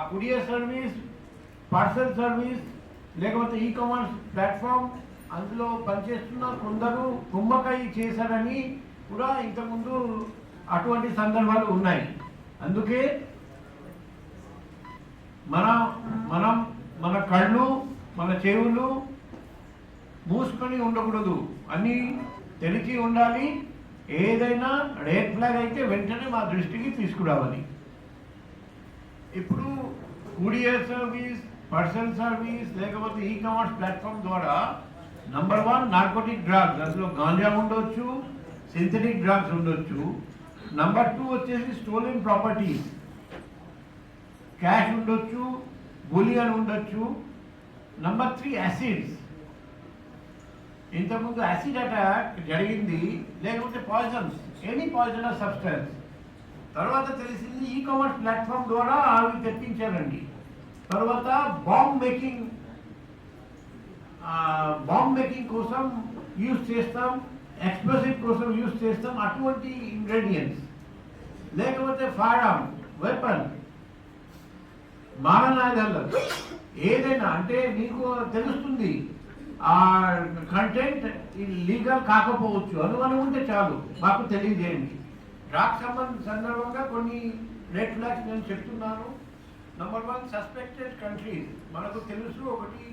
courier service, parcel service, లేకపోతే e commerce platform అందులో పనిచేస్తున్న కొందరు కుమ్మకాయి చేశారని కూడా ఇంతకుముందు అటువంటి సందర్భాలు ఉన్నాయి. అందుకే మనం మన కళ్ళు మన చెవులు మూసుకొని ఉండకూడదు, అన్నీ తెలిసి ఉండాలి. ఏదైనా రెడ్ ఫ్లాగ్ అయితే వెంటనే మా దృష్టికి తీసుకురావాలి. ఇప్పుడు కూరియర్ సర్వీస్, పర్సనల్ సర్వీస్ లేకపోతే ఈ కామర్స్ ప్లాట్ఫామ్ ద్వారా నంబర్ 1 నార్కోటిక్ డ్రగ్స్, అందులో గాంజా ఉండొచ్చు, సింథటిక్ డ్రగ్స్ ఉండొచ్చు. నంబర్ 2 వచ్చేసి స్టోలెన్ ప్రాపర్టీస్, క్యాష్ ఉండొచ్చు, బులియన్ ఉండొచ్చు. నంబర్ 3 యాసిడ్స్, ఇంతకుముందు యాసిడ్ అటాక్ జరిగింది, లేకపోతే పాయిజన్స్, ఎనీ పాయిజనస్ సబ్స్టెన్స్. తర్వాత తెలిసింది ఈ కామర్స్ ప్లాట్ఫామ్ ద్వారా అవి తెప్పించారండి. తర్వాత బాంబ్ మేకింగ్ కోసం యూజ్ చేస్తాం, ఎక్స్ప్లోసివ్ కోసం యూజ్ చేస్తాం, అటువంటి ఇంగ్రీడియంట్స్. లేకపోతే ఫైర్ ఆర్మ్, వెపన్, మారణాయుధాలు, ఏదైనా అంటే మీకు తెలుస్తుంది ఆ కంటెంట్ లీగల్ కాకపోవచ్చు, అనుమానం చాలు మాకు తెలియజేయండి. డ్రగ్ సందర్భంగా కొన్ని రెడ్ ఫ్లాగ్స్ నేను చెప్తున్నాను. నంబర్ 1 సస్పెక్టెడ్ కంట్రీస్, మనకు తెలుసు. ఒకటి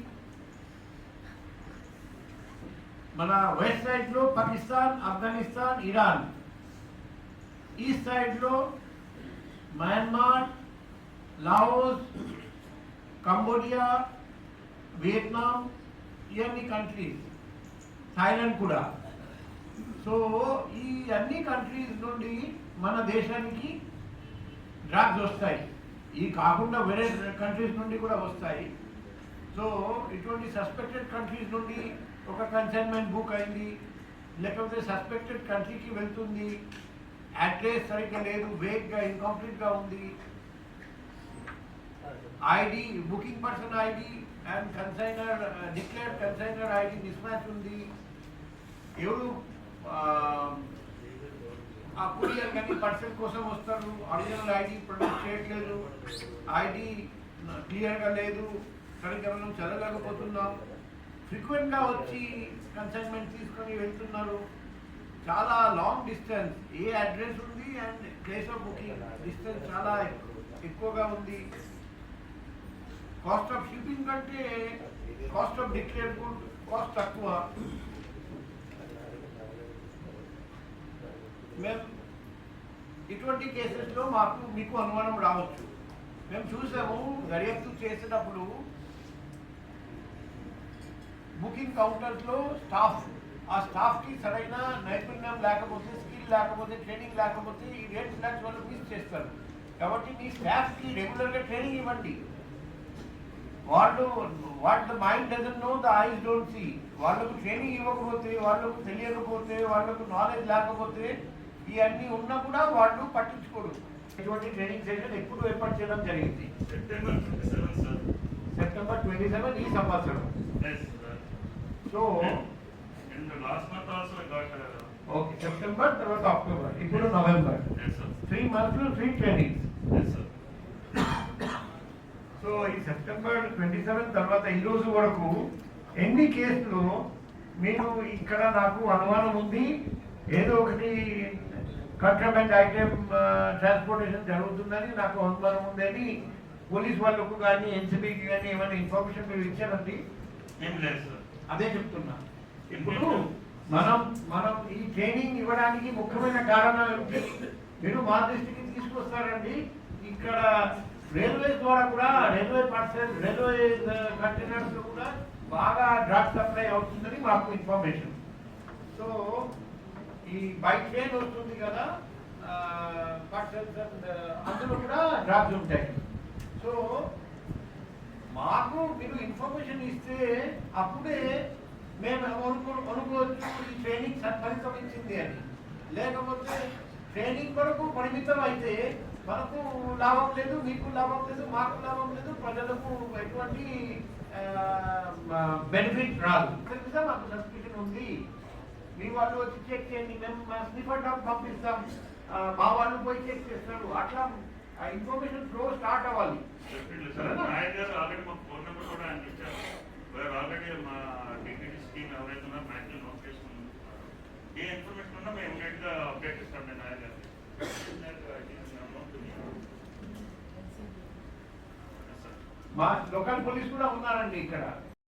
మన వెస్ట్ సైడ్లో పాకిస్తాన్, ఆఫ్ఘనిస్తాన్, ఇరాన్. ఈస్ట్ సైడ్లో మయన్మార్, లాఓస్, కంబోడియా, వియత్నాం, ఇవన్నీ కంట్రీస్, థాయిలాండ్ కూడా. సో ఈ అన్ని కంట్రీస్ నుండి మన దేశానికి డ్రగ్స్ వస్తాయి. ఈ కాకుండా వేరే కంట్రీస్ నుండి కూడా వస్తాయి. సో ఇటువంటి సస్పెక్టెడ్ కంట్రీస్ నుండి ఒక కన్సైన్మెంట్ బుక్ అయింది, లేకపోతే సస్పెక్టెడ్ కంట్రీకి వెళ్తుంది, అడ్రస్ సరిగ్గా లేదు, వేగ్గా ఇన్కంప్లీట్గా ఉంది, ID booking person ID and consignor declared consignor ID miss match ఉంది, ఎవరు ఆ కూరియర్ కానీ పర్సన్ కోసం వస్తారు, ఒరిజినల్ ఐడి ప్రొడ్యూస్ చేయట్లేదు, ఐడి క్లియర్గా లేదు, సరిగ్గా మనం చదవలేకపోతున్నాం, ఫ్రీక్వెంట్గా వచ్చి కన్సైన్మెంట్ తీసుకొని వెళ్తున్నారు. చాలా లాంగ్ డిస్టెన్స్, ఏ అడ్రస్ ఉంది and place of booking distance చాలా ఎక్కువగా ఉంది. కాస్ట్ ఆఫ్ షిప్పింగ్ కంటే cost of declare good cost తక్కువ. మేము ఇటువంటి కేసెస్లో మీకు అనుమానం రావచ్చు. మేము చూసాము, దర్యాప్తు చేసేటప్పుడు బుకింగ్ కౌంటర్స్లో ఆ స్టాఫ్కి సరైన నైపుణ్యం లేకపోతే, స్కిల్ లేకపోతే, ట్రైనింగ్ లేకపోతే ఈ రెడ్ ఫ్లాగ్స్ వాళ్ళు మిస్ చేస్తారు. కాబట్టి మీ స్టాఫ్కి రెగ్యులర్గా ట్రైనింగ్ ఇవ్వండి. What the mind doesn't know, the eyes don't see. వాళ్ళకు ట్రైనింగ్ ఇవ్వకపోతే, వాళ్ళకు తెలియకపోతే, వాళ్ళకు నాలెడ్జ్ లేకపోతే, ఇవన్నీ ఉన్నా కూడా వాళ్ళు పట్టించుకోరు. ఇటువంటి ట్రైనింగ్ సెషన్ ఎప్పుడు ఏర్పాటు చేయడం జరిగింది? సెప్టెంబర్ 27 ఈ సంవత్సరం. సో ఓకే, సెప్టెంబర్ తర్వాత అక్టోబర్, ఇప్పుడు నవంబర్, 3 months 3 trainings. సో ఈ సెప్టెంబర్ 27 తర్వాత ఈ రోజు వరకు ఎన్ని కేసులు మీరు ఇక్కడ నాకు అనుమానం ఉంది, ఏదో ఒకటి కంట్రాబ్యాండ్ ఐటమ్ ట్రాన్స్పోర్టేషన్ జరుగుతుందని నాకు అనుమానం ఉందని పోలీస్ వాళ్ళకు కానీ ఎన్సీబీకి కానీ ఏమైనా ఇన్ఫర్మేషన్ మీరు ఇచ్చారండి? అదే చెప్తున్నా. ఇప్పుడు మనం ఈ ట్రైనింగ్ ఇవ్వడానికి ముఖ్యమైన కారణం ఏమిటి? మీరు మా దృష్టికి తీసుకొస్తారండి. ఇక్కడ రైల్వేస్ ద్వారా కూడా, రైల్వే కంటైనర్స్ కూడా బాగా డ్రగ్ సప్లై అవుతుందని మాకు ఇన్ఫర్మేషన్. సో ఈ బైక్ ట్రైన్ వస్తుంది కదా, అందులో కూడా డ్రగ్స్ ఉంటాయి. సో మాకు మీరు ఇన్ఫర్మేషన్ ఇస్తే అప్పుడే మేము అనుకోవచ్చు ఈ ట్రైనింగ్ సత్ఫలితమించింది అని. లేకపోతే ట్రైనింగ్ కొరకు పరిమితం అయితే మనకు లాభం లేదు, మీకు లాభం లేదు, మాకు లాభం లేదు, ప్రజలకు ఎటువంటి బెనిఫిట్ రాదు. మాకు సబ్స్క్రిప్షన్ ఉంది, మీ వాళ్ళు వచ్చి చెక్ చేయండి, మేము స్నిఫర్ డాగ్ పంపిస్తాం, మా వాళ్ళు పోయి చెక్ చేస్తారు. అట్లా ఆ ఇన్ఫర్మేషన్ ఫ్లో స్టార్ట్ అవ్వాలి. నాయక్ గారు ఆల్రెడీ మా ఫోన్ నెంబర్ కూడా ఆయన ఇచ్చారు. ఆల్రెడీ మా టీటీడీ స్కీమ్ ఎవరైతే ఉన్నారో మ్యాక్సిమం నోట్ చేసుకున్నారు. ఏ ఇన్ఫర్మేషన్ ఉన్నా మేము ఇమీడియట్ గా అప్డేట్ ఇస్తాం. నేను నాయక్ గారు మా లోకల్ పోలీస్ కూడా ఉన్నారండి ఇక్కడ.